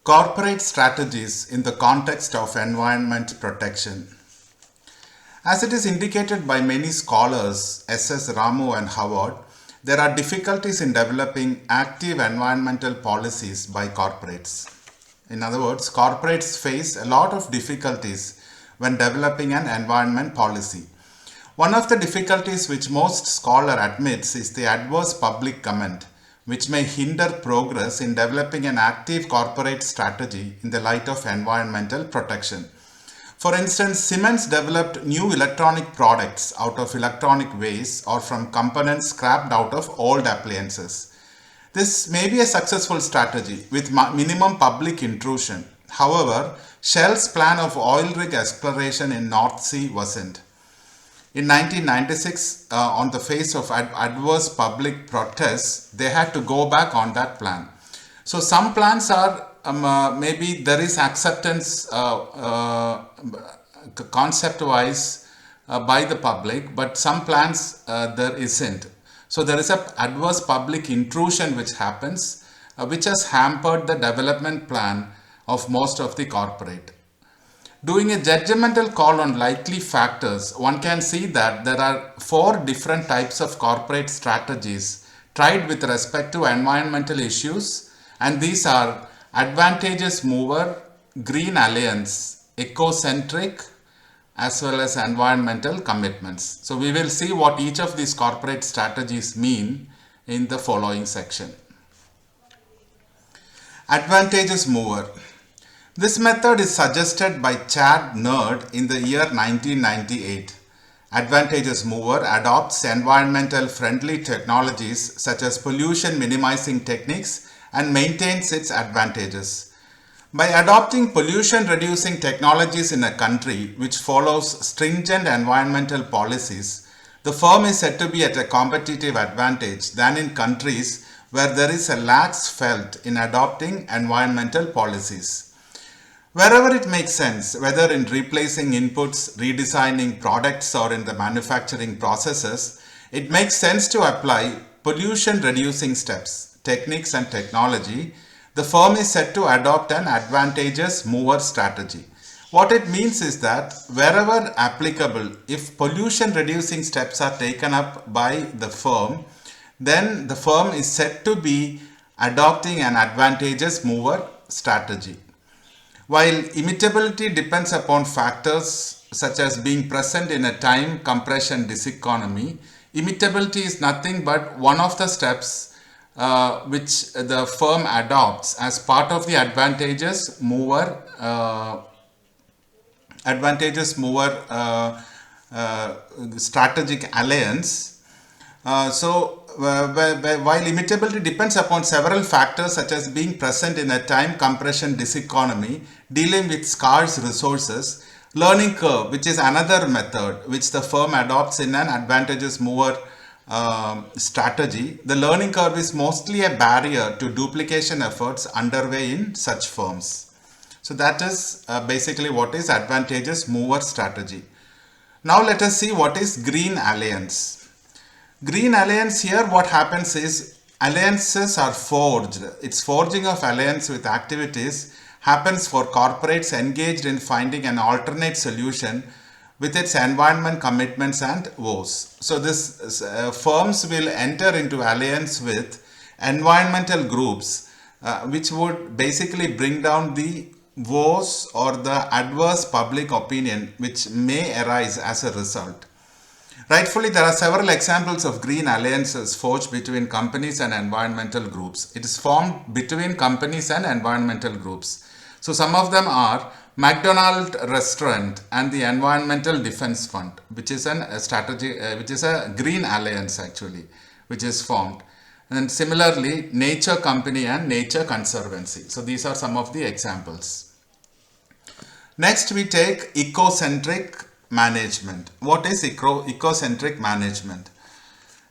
Corporate strategies in the context of environment protection. As it is indicated by many scholars, S.S. Ramu and Howard, there are difficulties in developing active environmental policies by corporates. In other words, corporates face a lot of difficulties when developing an environment policy. One of the difficulties which most scholar admits is the adverse public comment, which may hinder progress in developing an active corporate strategy in the light of environmental protection. For instance, Siemens developed new electronic products out of electronic waste or from components scrapped out of old appliances. This may be a successful strategy with minimum public intrusion. However, Shell's plan of oil rig exploration in North Sea wasn't. In 1996, on the face of adverse public protests, they had to go back on that plan. So some plans are maybe there is acceptance concept-wise by the public, but some plans there isn't. So there is an adverse public intrusion which happens, which has hampered the development plan of most of the corporate. Doing a judgmental call on likely factors, one can see that there are 4 different types of corporate strategies tried with respect to environmental issues, and these are advantageous mover, green alliance, ecocentric, as well as environmental commitments. So we will see what each of these corporate strategies mean in the following section. Advantageous mover. This method is suggested by Chad Nerd in the year 1998. Advantageous mover adopts environmental friendly technologies such as pollution minimizing techniques and maintains its advantages. By adopting pollution reducing technologies in a country which follows stringent environmental policies, the firm is said to be at a competitive advantage than in countries where there is a lax felt in adopting environmental policies. Wherever it makes sense, whether in replacing inputs, redesigning products, or in the manufacturing processes, it makes sense to apply pollution reducing steps, techniques, and technology. The firm is set to adopt an advantageous mover strategy. What it means is that wherever applicable, if pollution reducing steps are taken up by the firm, then the firm is said to be adopting an advantageous mover strategy. While imitability depends upon factors such as being present in a time compression diseconomy, imitability is nothing but one of the steps which the firm adopts as part of the advantageous mover strategic alliance. While imitability depends upon several factors such as being present in a time compression diseconomy, dealing with scarce resources, learning curve, which is another method which the firm adopts in an advantageous mover strategy. The learning curve is mostly a barrier to duplication efforts underway in such firms. So that is basically what is advantageous mover strategy. Now let us see what is green alliance. Green alliance, here what happens is alliances are forged. It's forging of alliance with activities happens for corporates engaged in finding an alternate solution with its environment commitments and woes. So this firms will enter into alliance with environmental groups which would basically bring down the woes or the adverse public opinion which may arise as a result. Rightfully, there are several examples of green alliances forged between companies and environmental groups. It is formed between companies and environmental groups. So some of them are McDonald's Restaurant and the Environmental Defense Fund, which is a strategy, which is a green alliance actually, which is formed. And similarly, Nature Company and Nature Conservancy. So these are some of the examples. Next, we take ecocentric management. What is ecocentric management?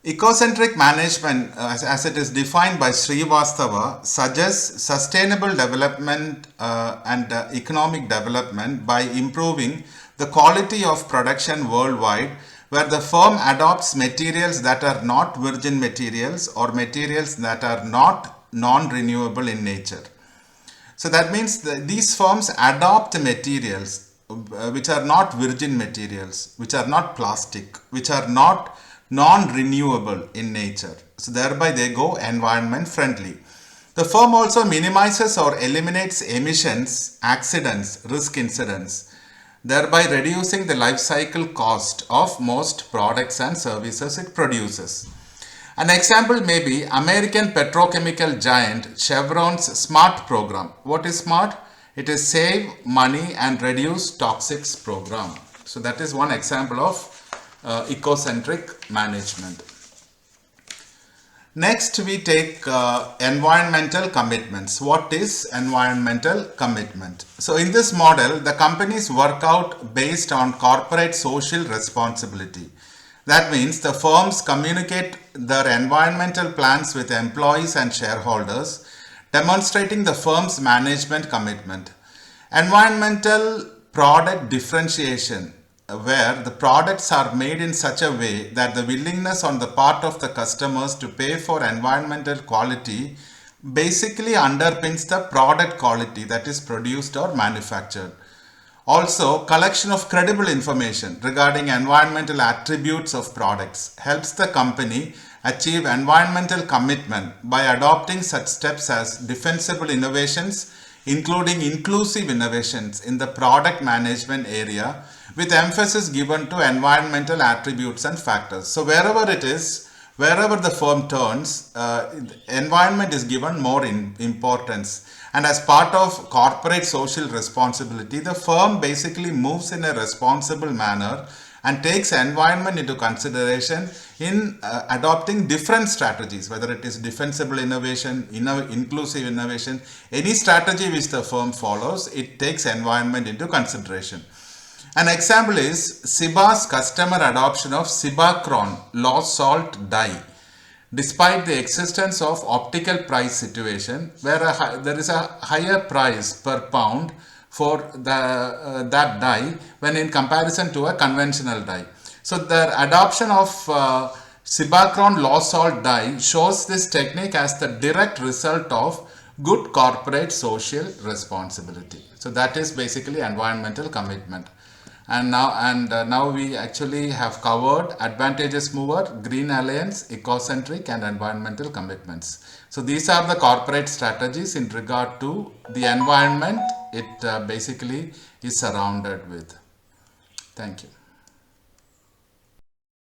Ecocentric management, as it is defined by Srivastava, suggests sustainable development and economic development by improving the quality of production worldwide, where the firm adopts materials that are not virgin materials or materials that are not non-renewable in nature. So that means that these firms adopt materials which are not virgin materials, which are not plastic, which are not non-renewable in nature. So thereby they go environment friendly. The firm also minimizes or eliminates emissions, accidents, risk incidents, thereby reducing the life cycle cost of most products and services it produces. An example may be American petrochemical giant Chevron's SMART program. What is SMART? It is Save Money and Reduce Toxics program. So that is one example of ecocentric management. Next, we take environmental commitments. What is environmental commitment? So in this model, the companies work out based on corporate social responsibility. That means the firms communicate their environmental plans with employees and shareholders, demonstrating the firm's management commitment. Environmental product differentiation, where the products are made in such a way that the willingness on the part of the customers to pay for environmental quality basically underpins the product quality that is produced or manufactured. Also, collection of credible information regarding environmental attributes of products helps the company achieve environmental commitment by adopting such steps as defensible innovations, including inclusive innovations in the product management area, with emphasis given to environmental attributes and factors. So wherever it is, wherever the firm turns, environment is given more importance. And as part of corporate social responsibility, the firm basically moves in a responsible manner and takes environment into consideration in adopting different strategies, whether it is defensible innovation, inclusive innovation, any strategy which the firm follows, it takes environment into consideration. An example is Ciba's customer adoption of Cibacron low salt dye. Despite the existence of optical price situation where there is a higher price per pound for that dye when in comparison to a conventional dye. So the adoption of Cibacron low salt dye shows this technique as the direct result of good corporate social responsibility. So that is basically environmental commitment. And now we actually have covered advantageous mover, green alliance, ecocentric and environmental commitments. So these are the corporate strategies in regard to the environment it basically is surrounded with. Thank you.